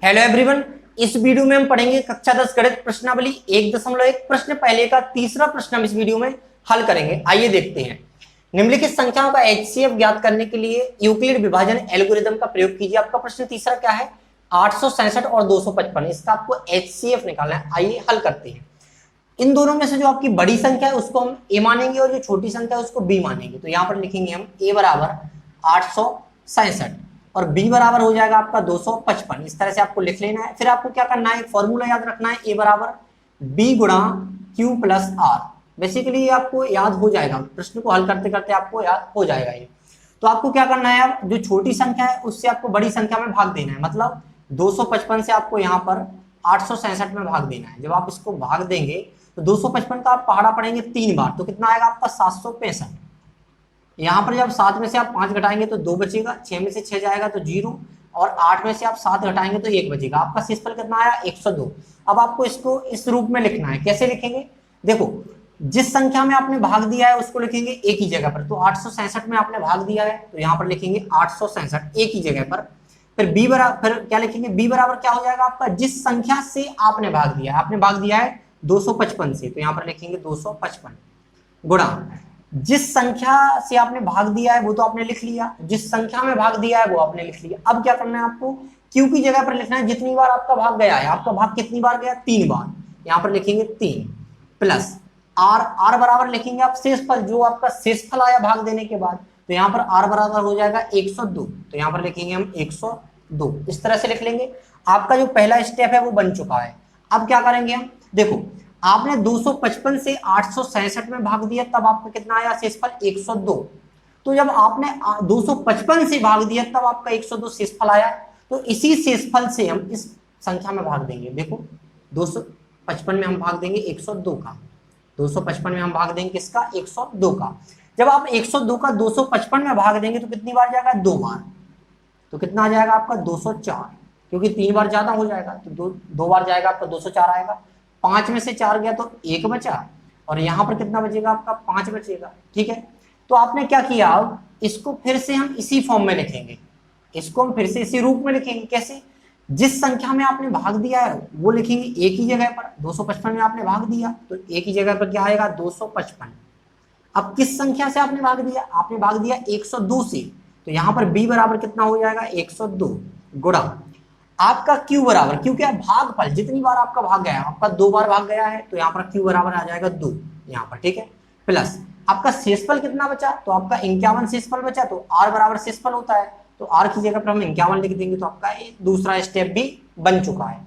Hello everyone, इस video में हम पढ़ेंगे कक्षा 10 गणित प्रश्नावली 1.1 प्रश्न पहले का तीसरा प्रश्न हम इस वीडियो में हल करेंगे। आइए देखते हैं। निम्नलिखित संख्याओं का एचसीएफ ज्ञात करने के लिए यूक्लिड विभाजन एल्गोरिथम का प्रयोग कीजिए। आपका प्रश्न तीसरा क्या है? 867 और 255, इसका आपको एचसीएफ निकालना है। आइए हल करते हैं। इन दोनों में से जो आपकी बड़ी संख्या है उसको हम ए मानेंगे और जो छोटी संख्या है उसको बी मानेंगे। तो यहाँ पर लिखेंगे हम ए बराबर 867 और b बराबर हो जाएगा आपका 255। इस तरह से आपको लिख लेना है। फिर आपको क्या करना है, एक फॉर्मूला याद रखना है, a बराबर b गुणा q प्लस r। बेसिकली आपको याद हो जाएगा, प्रश्न को हल करते करते आपको याद हो जाएगा ये। तो आपको क्या करना है, अब जो छोटी संख्या है उससे आपको बड़ी संख्या में भाग देना है। मतलब 255 से आपको यहाँ पर 867 में भाग देना है। जब आप इसको भाग देंगे तो 255 का आप पहाड़ा पड़ेंगे 3 बार, तो कितना आएगा आपका 765। यहाँ पर जब 7 में से आप 5 घटाएंगे तो 2 बचेगा, 6 में से 6 जाएगा तो 0 और 8 में से आप 7 घटाएंगे तो 1 बचेगा। आपका शेषफल कितना आया? 102। अब आपको इसको इस रूप में लिखना है। कैसे लिखेंगे? देखो, जिस संख्या में आपने भाग दिया है उसको लिखेंगे एक ही जगह पर। तो 867 में आपने भाग दिया है तो यहाँ पर लिखेंगे 867 एक ही जगह पर। फिर b बराबर, फिर क्या लिखेंगे? b बराबर क्या हो जाएगा आपका? जिस संख्या से आपने भाग दिया है। आपने भाग दिया है 255 से, तो यहाँ पर लिखेंगे 255 गुणा जिस संख्या से आपने भाग दिया है वो तो आपने लिख लिया, जिस संख्या में भाग दिया है वो आपने लिख लिया। अब क्या करना है आपको? क्यू की जगह पर लिखना है जितनी बार आपका भाग गया है। आपका भाग कितनी बार गया? 3 बार। यहाँ पर लिखेंगे 3 प्लस आर बराबर लिखेंगे आप शेषफल, जो आपका शेषफल आया भाग देने के बाद। तो यहाँ पर आर बराबर हो जाएगा 102, तो यहाँ पर लिखेंगे हम 102। इस तरह से लिख लेंगे। आपका जो पहला स्टेप है वो बन चुका है। अब क्या करेंगे हम? देखो, आपने 255 से 867 में भाग दिया, तब आपका कितना आया शेषफल? 102। तो जब आपने 255 से भाग दिया तब आपका 102 शेषफल आया। तो इसी शेषफल से हम इस संख्या में भाग देंगे। देखो, 255 में हम भाग देंगे 102 का, 255 में हम भाग देंगे किसका? 102 का। जब आप 102 का 255 में भाग देंगे तो कितनी बार जाएगा? 2 बार। तो कितना आ जाएगा आपका? 204, क्योंकि 3 बार ज्यादा हो जाएगा तो 2 बार जाएगा आपका 204 आएगा। 5 में से 4 गया तो 1 बचा और यहाँ पर कितना बचेगा आपका? 5 बचेगा। ठीक है, तो आपने क्या किया, अब इसको फिर से हम इसी फॉर्म में लिखेंगे। इसको हम फिर से इसी रूप में लिखेंगे। कैसे? जिस संख्या में आपने भाग दिया है वो लिखेंगे एक ही जगह पर। 255 में आपने भाग दिया तो एक ही जगह पर क्या आएगा? 255। अब किस संख्या से आपने भाग दिया? आपने भाग दिया 102 से, तो यहाँ पर b बराबर कितना हो जाएगा? 102 गुणा आपका q बराबर, क्योंकि भागफल जितनी बार आपका भाग गया है, आपका 2 बार भाग गया है तो यहाँ पर q बराबर आ जाएगा 2 यहाँ पर। ठीक है, प्लस आपका शेषफल कितना बचा? तो आपका 51 शेषफल बचा। तो r बराबर शेषफल होता है, तो r की जगह पर हम 51 लिख देंगे। तो आपका दूसरा स्टेप भी बन चुका है।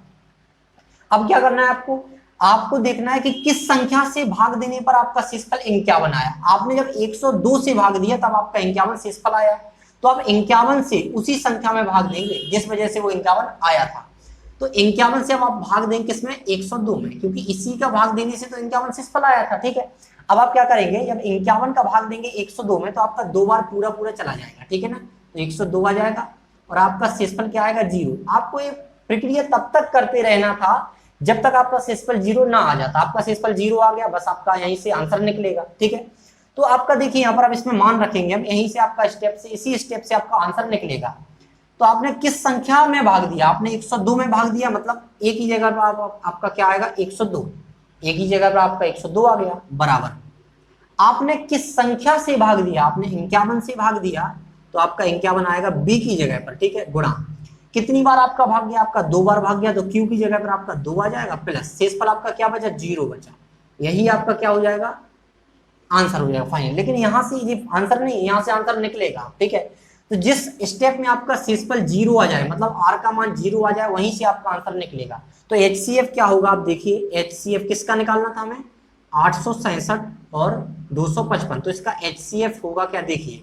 अब क्या करना है आपको? आपको देखना है कि किस संख्या से भाग देने पर आपका शेषफल 51 आया। आपने जब 102 से भाग दिया तब आपका 51 शेषफल आया, तो आप 51 से उसी संख्या में भाग देंगे जिस वजह से वो 51 आया था। तो 51 से अब आप भाग देंगे किसमें? 102 में, क्योंकि इसी का भाग देने से तो 51 शेषफल आया था। ठीक है, अब आप क्या करेंगे? जब 51 का भाग देंगे 102 में तो आपका 2 बार पूरा पूरा चला जाएगा। ठीक है ना, तो 102 आ जाएगा और आपका शेषफल क्या आएगा? 0। आपको ये प्रक्रिया तब तक करते रहना था जब तक आपका शेषफल 0 ना आ जाता। आपका शेषफल 0 आ गया, बस आपका यहीं से आंसर निकलेगा। ठीक है, तो आपका देखिए यहाँ पर आप इसमें मान रखेंगे, हम यहीं से आपका स्टेप से, इसी स्टेप से आपका आंसर निकलेगा। तो आपने किस संख्या में भाग दिया? आपने 102 में भाग दिया, मतलब एक ही जगह पर आपका क्या आएगा? 102। एक ही जगह पर आपका 102 आ गया। बराबर आपने किस संख्या से भाग दिया? आपने 51 से भाग दिया, तो आपका 51 आएगा b की जगह पर। ठीक है, गुणा कितनी बार आपका भाग गया? आपका 2 बार भाग गया, तो q की जगह पर आपका 2 आ जाएगा, प्लस शेषफल आपका क्या बचा? 0 बचा। यही आपका क्या हो जाएगा? आंसर हो जाएगा फाइनल। लेकिन यहाँ से ये आंसर नहीं, यहाँ से आंसर निकलेगा। ठीक है, तो जिस स्टेप में आपका शेषफल 0 आ जाए, मतलब r का मान 0 आ जाए, वहीं से आपका आंसर निकलेगा। तो HCF क्या होगा? आप देखिए, HCF किसका निकालना था हमें? 867 और 255। तो इसका HCF होगा क्या? देखिए,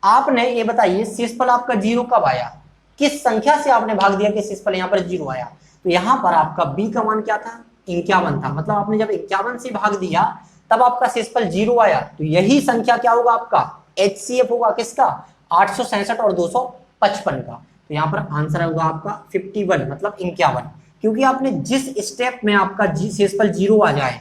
आपने ये बताइए शेषफल आपका 0 कब आया? किस संख्या से आपने भाग दिया कि शेषफल यहाँ पर 0 आया? तो यहाँ पर आपका b का मान क्या था? 51 था। मतलब आपने जब 51 से भाग दिया तब आपका शेषफल 0 आया, तो यही संख्या क्या होगा? आपका HCF होगा किसका? 867 और 255 का। तो यहाँ पर आंसर होगा आपका 51, मतलब 51, क्योंकि आपने जिस स्टेप में आपका शेषफल 0 आ जाए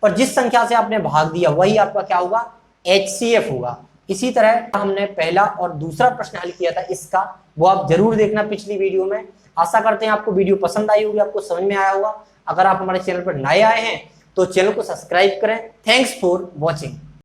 और जिस संख्या से आपने भाग दिया वही आपका क्या होगा? HCF होगा। इसी तरह हमने पहला और दूसरा प्रश्न हल किया था इसका, वो आप जरूर देखना पिछली वीडियो में। आशा करते हैं आपको वीडियो पसंद आई होगी, आपको समझ में आया होगा। अगर आप हमारे चैनल पर नए आए हैं तो चैनल को सब्सक्राइब करें। Thanks for watching.